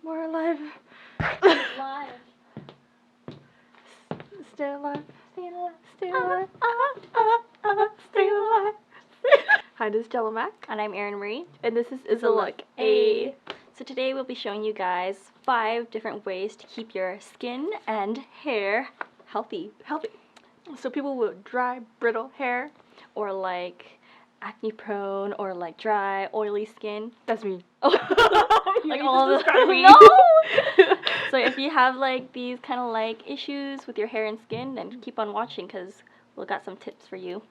More alive. Alive. Stay alive. Stay alive. Stay alive. Stay alive. Hi, this is Jello Mac. And I'm Erin Marie. And this is IssaLook. IssaLook. So today we'll be showing you guys 5 different ways to keep your skin and hair healthy. So people with dry, brittle hair. Or like acne prone or like dry, oily skin. That's me. Like all the me. No! So if you have like these kind of like issues with your hair and skin, then keep on watching because we'll got some tips for you.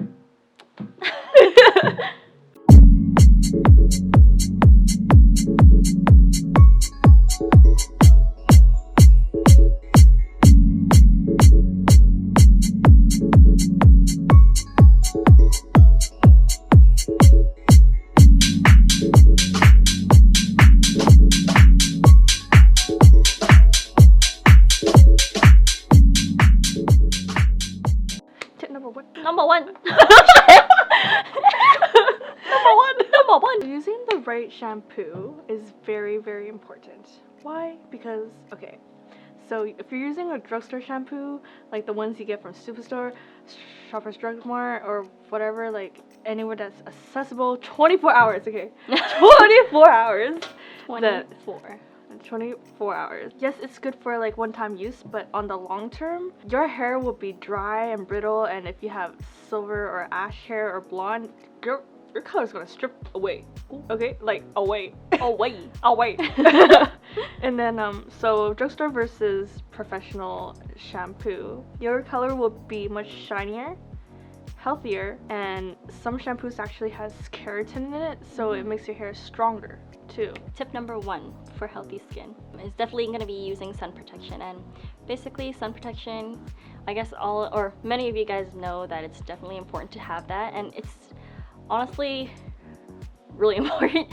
Tip number one. Number one. Number one. Using the right shampoo is very, very important. Why? Because, okay, so if you're using a drugstore shampoo, like the ones you get from Superstore, Shoppers Drug Mart, or whatever, like anywhere that's accessible, 24 hours, okay? 24 hours. 24. 24 hours. Yes, it's good for like one-time use, but on the long term, your hair will be dry and brittle, and if you have silver or ash hair or blonde, your color's gonna strip away. Okay, like away. Away. And then so drugstore versus professional shampoo, your color will be much shinier, healthier, and some shampoos actually has keratin in it, so it makes your hair stronger too. Tip number 1 for healthy skin is definitely going to be using sun protection. And basically sun protection, I guess many of you guys know that it's definitely important to have that, and it's honestly really important.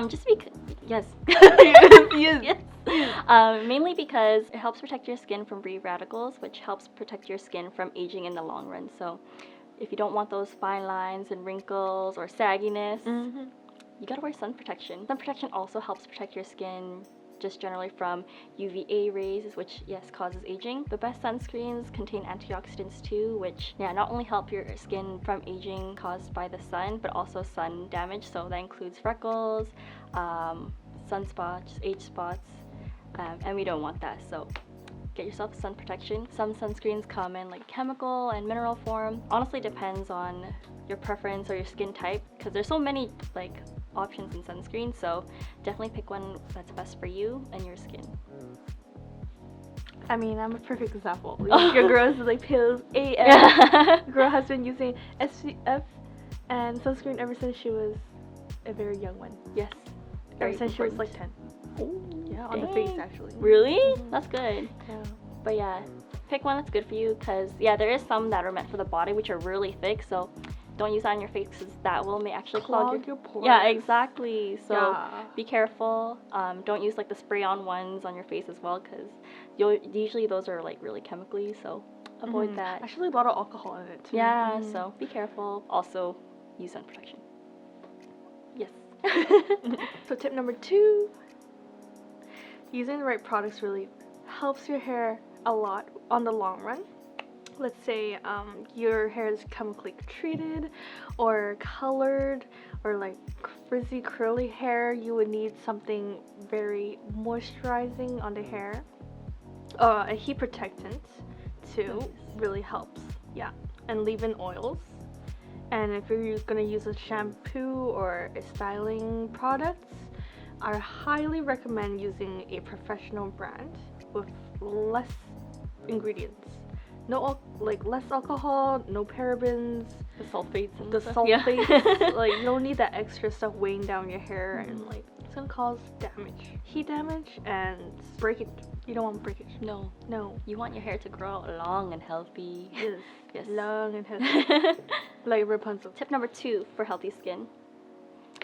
Just because, yes. Yes. Mainly because it helps protect your skin from free radicals, which helps protect your skin from aging in the long run. So if you don't want those fine lines and wrinkles or sagginess, you gotta wear sun protection. Sun protection also helps protect your skin just generally from UVA rays, which yes, causes aging. The best sunscreens contain antioxidants too, which not only help your skin from aging caused by the sun, but also sun damage. So that includes freckles, sunspots, age spots, and we don't want that. So get yourself sun protection. Some sunscreens come in like chemical and mineral form. Honestly, depends on your preference or your skin type, because there's so many like options in sunscreen, so definitely pick one that's best for you and your skin. I mean, I'm a perfect example. Your girl is like pills AF. Girl has been using SPF and sunscreen ever since she was a very young one. Yes. Ever since she was like 10. Oh, yeah, on the face actually. Really? That's good. Yeah. But yeah, pick one that's good for you, because there is some that are meant for the body which are really thick, so don't use that on your face because that may actually clog your pores. Yeah, exactly. So be careful. Don't use like the spray-on ones on your face as well, because usually those are like really chemically, so avoid that. Actually, a lot of alcohol in it too. Yeah, so be careful. Also, use sun protection. Yes. So tip number 2, using the right products really helps your hair a lot on the long run. Let's say your hair is chemically treated or colored or like frizzy curly hair, you would need something very moisturizing on the hair. A heat protectant too really helps. Yeah, and leave-in oils. And if you're gonna use a shampoo or a styling products, I highly recommend using a professional brand with less ingredients. Less alcohol, no parabens, The sulfates and the stuff. sulfates. Like, you don't need that extra stuff weighing down your hair, and like it's gonna cause damage, heat damage, and breakage. You don't want breakage. No. You want your hair to grow long and healthy. Yes. Long and healthy. Like Rapunzel. Tip number 2 for healthy skin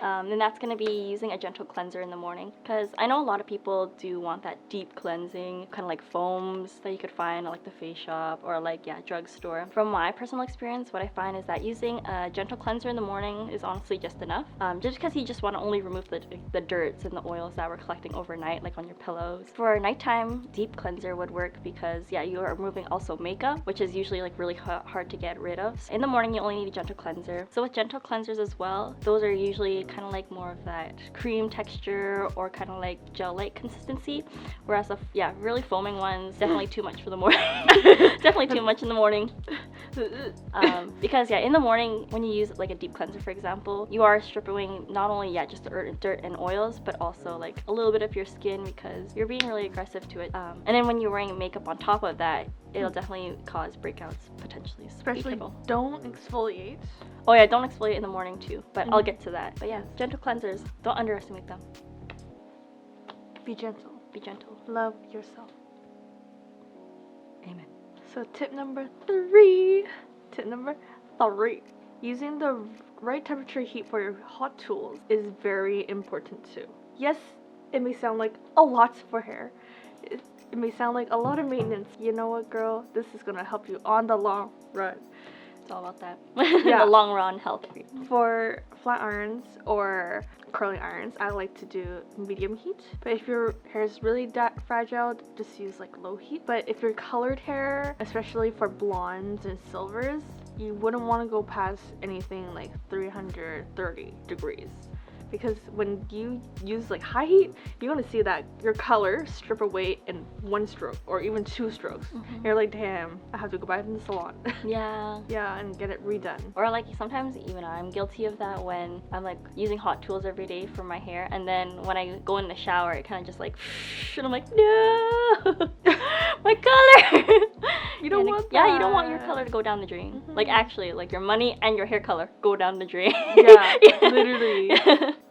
then that's going to be using a gentle cleanser in the morning, because I know a lot of people do want that deep cleansing, kind of like foams that you could find at like the face shop or like, yeah, drugstore. From my personal experience, what I find is that using a gentle cleanser in the morning is honestly just enough, just because you just want to only remove the dirts and the oils that were collecting overnight, like on your pillows. For nighttime, deep cleanser would work because, yeah, you are removing also makeup, which is usually like really hard to get rid of. In the morning, you only need a gentle cleanser. So with gentle cleansers as well, those are usually kind of like more of that cream texture or kind of like gel-like consistency, whereas the really foaming ones, definitely too much for the morning. Definitely too much in the morning. Because in the morning when you use like a deep cleanser, for example, you are stripping not only just the dirt and oils, but also like a little bit of your skin because you're being really aggressive to it. And then when you're wearing makeup on top of that, it'll definitely cause breakouts potentially. Especially don't exfoliate. Oh yeah, don't exfoliate in the morning too, but I'll get to that. But yeah, gentle cleansers, don't underestimate them. Be gentle. Be gentle. Love yourself. Amen. So tip number 3. Using the right temperature heat for your hot tools is very important too. Yes, it may sound like a lot for hair. It may sound like a lot of maintenance. You know what, girl? This is gonna help you on the long run. It's all about that. Yeah. The long run health. For flat irons or curling irons, I like to do medium heat. But if your hair is really fragile, just use like low heat. But if you're colored hair, especially for blondes and silvers, you wouldn't want to go past anything like 330 degrees. Because when you use like high heat, you're gonna see that your color strip away in 1 stroke or even 2 strokes. You're like, damn, I have to go back to the salon. Yeah. Yeah, and get it redone. Or like sometimes even I'm guilty of that when I'm like using hot tools every day for my hair, and then when I go in the shower, it kind of just like, and I'm like, no, my color. You don't want that. Yeah, you don't want your color to go down the drain. Like actually, like your money and your hair color go down the drain. Yeah, literally.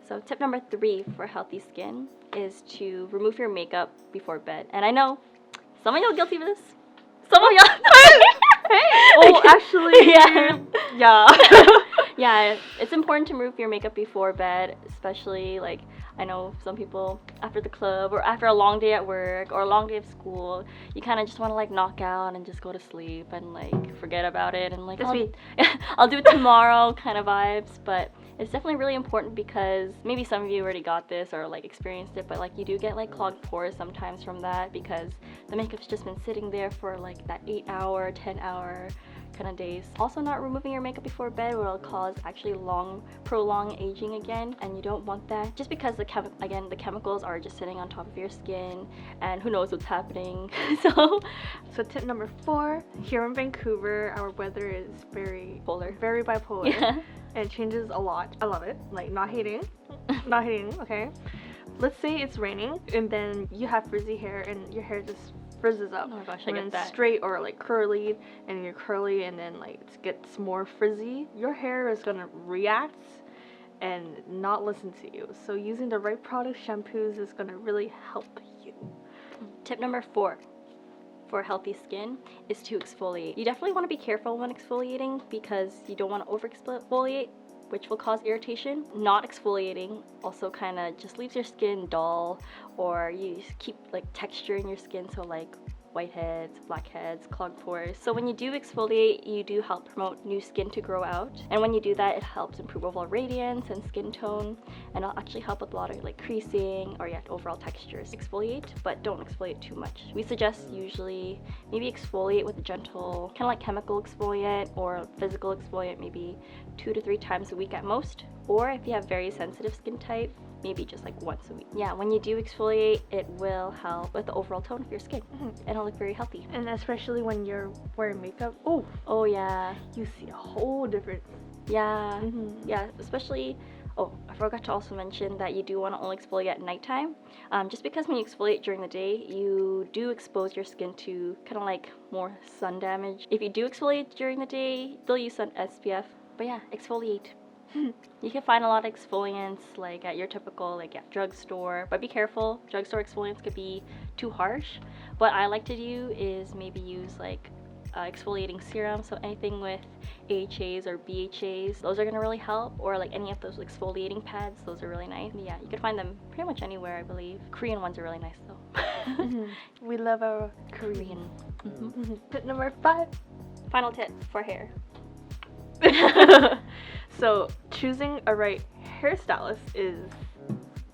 So tip number 3 for healthy skin is to remove your makeup before bed. And I know some of y'all guilty of this. Some of y'all. Hey. Oh, actually. Yeah. Yeah, it's important to remove your makeup before bed, especially like I know some people after the club or after a long day at work or a long day of school, you kind of just want to like knock out and just go to sleep and like forget about it and like I'll do it tomorrow kind of vibes. But it's definitely really important because maybe some of you already got this or like experienced it, but like you do get like clogged pores sometimes from that because the makeup's just been sitting there for like that 8-hour, 10-hour kind of days. Also, not removing your makeup before bed will cause actually prolonged aging again, and you don't want that just because the chemicals are just sitting on top of your skin and who knows what's happening. So tip number 4, here in Vancouver, our weather is very bipolar. Yeah. And it changes a lot. I love it. Like, not hating, okay? Let's say it's raining and then you have frizzy hair and your hair just frizzes up. Oh my gosh, I get that. Straight or like curly, and you're curly and then like it gets more frizzy. Your hair is gonna react and not listen to you. So using the right product, shampoos is gonna really help you. Tip number 4 for healthy skin is to exfoliate. You definitely want to be careful when exfoliating because you don't want to over exfoliate, which will cause irritation. Not exfoliating also kind of just leaves your skin dull, or you keep like texture in your skin, so like whiteheads, blackheads, clogged pores. So when you do exfoliate, you do help promote new skin to grow out, and when you do that, it helps improve overall radiance and skin tone, and it'll actually help with a lot of like creasing or overall textures. Exfoliate, but don't exfoliate too much. We suggest usually maybe exfoliate with a gentle kind of like chemical exfoliant or physical exfoliant, maybe 2 to 3 times a week at most, or if you have very sensitive skin type, maybe just like once a week. Yeah, when you do exfoliate, it will help with the overall tone of your skin, and it'll look very healthy. And especially when you're wearing makeup, oh yeah, you see a whole different. Yeah, yeah, especially. Oh, I forgot to also mention that you do want to only exfoliate at nighttime, just because when you exfoliate during the day, you do expose your skin to kind of like more sun damage. If you do exfoliate during the day, they'll use sun SPF, but yeah, exfoliate. You can find a lot of exfoliants like at your typical drugstore, but be careful. Drugstore exfoliants could be too harsh. What I like to do is maybe use like exfoliating serum, so anything with AHAs or BHAs, those are gonna really help, or like any of those exfoliating pads, those are really nice. Yeah, you can find them pretty much anywhere, I believe. Korean ones are really nice though. We love our Korean. Tip number 5. Final tip for hair. So choosing a right hairstylist is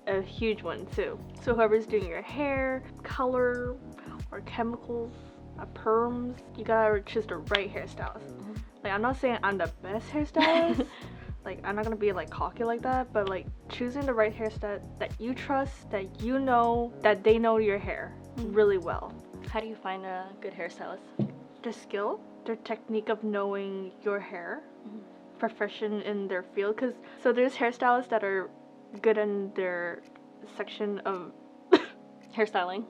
a huge one too. So whoever's doing your hair, color, or chemicals, perms, you gotta choose the right hairstylist. Like, I'm not saying I'm the best hairstylist. Like, I'm not gonna be like cocky like that, but like choosing the right hairstylist that you trust, that you know, that they know your hair really well. How do you find a good hairstylist? Their skill, their technique of knowing your hair, profession in their field. So there's hairstylists that are good in their section of Hairstyling.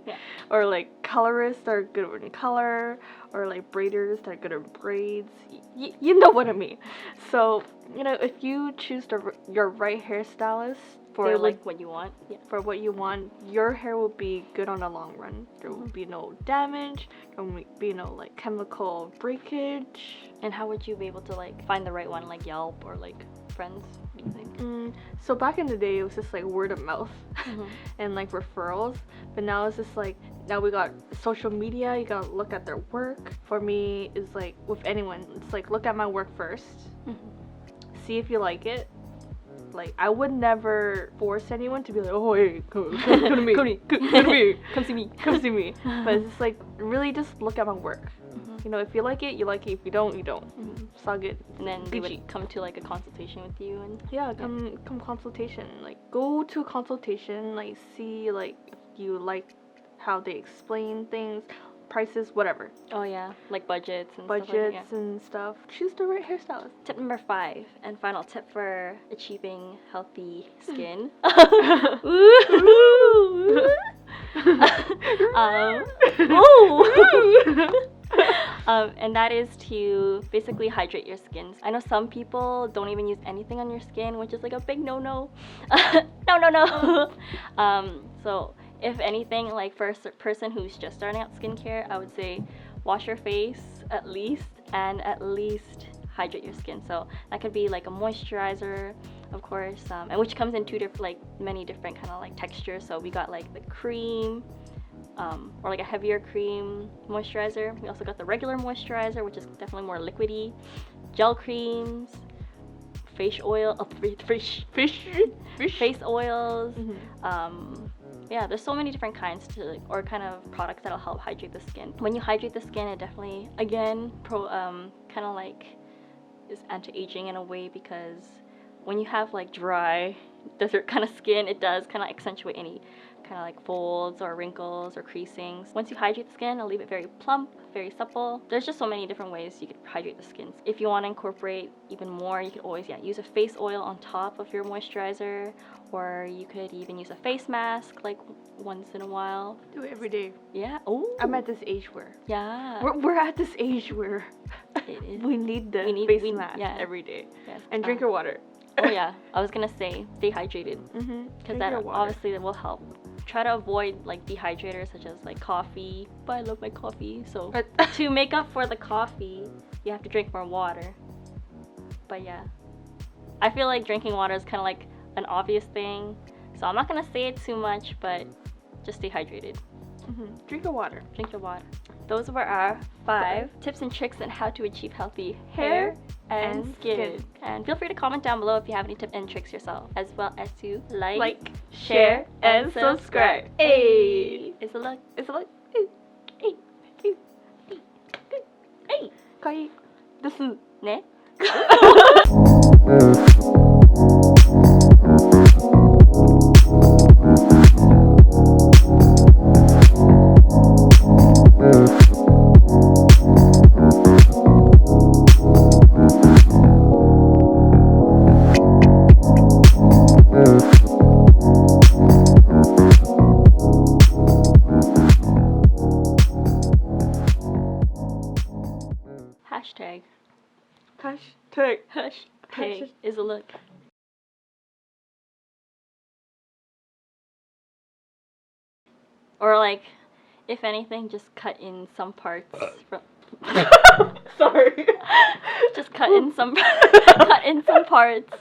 Yeah. Or like colorists that are good in color, or like braiders that are good at braids. You know what I mean. So, you know, if you choose your right hairstylist For like what you want. Yeah. For what you want, your hair will be good on the long run. There will be no damage, there will be no like chemical breakage. And how would you be able to like find the right one, like Yelp or like friends, do you think? So back in the day, it was just like word of mouth and like referrals. But now it's just like, now we got social media, you gotta look at their work. For me, it's like with anyone, it's like look at my work first, see if you like it. Like, I would never force anyone to be like, oh, hey, come to me, come to me, come see me. But it's just like, really just look at my work. You know, if you like it, you like it. If you don't, you don't. It's all good. And then they would come to like a consultation with you and come consultation. Like, go to a consultation. Like, see like if you like how they explain things, prices, whatever. Oh yeah, like budgets and stuff. Choose the right hairstylist. Tip number 5 and final tip for achieving healthy skin. And that is to basically hydrate your skin. I know some people don't even use anything on your skin, which is like a big no. So if anything, like for a person who's just starting out skincare, I would say wash your face at least, and at least hydrate your skin. So that could be like a moisturizer, of course, and which comes in many different kind of like textures. So we got like the cream, or like a heavier cream moisturizer. We also got the regular moisturizer, which is definitely more liquidy, gel creams, face oil, face oils. Yeah, there's so many different kinds or kind of products that'll help hydrate the skin. When you hydrate the skin, it definitely, again, kind of like is anti-aging in a way, because when you have like dry, desert kind of skin, it does kind of accentuate any kind of like folds or wrinkles or creasings. Once you hydrate the skin, it'll leave it very plump, very supple. There's just so many different ways you could hydrate the skin. If you want to incorporate even more, you could always use a face oil on top of your moisturizer, or you could even use a face mask like once in a while. Do it every day. Yeah. Oh. I'm at this age where. Yeah. We're at this age where it is. we need the face mask every day. Yes. And drink your water. Oh yeah, I was gonna say stay hydrated, because that obviously will help. Try to avoid like dehydrators such as like coffee, but I love my coffee, so to make up for the coffee, you have to drink more water. But yeah, I feel like drinking water is kind of like an obvious thing, so I'm not gonna say it too much, but just stay hydrated. Drink your water. Drink your water. Those were our 5 tips and tricks on how to achieve healthy hair and skin. And feel free to comment down below if you have any tips and tricks yourself, as well as to like, share, and subscribe. Hey! IssaLook. IssaLook. Hey! Kai. Desu. Ne? Hashtag IssaLook. Or like, If anything, just cut in some parts from. Sorry. Just cut in some cut in some parts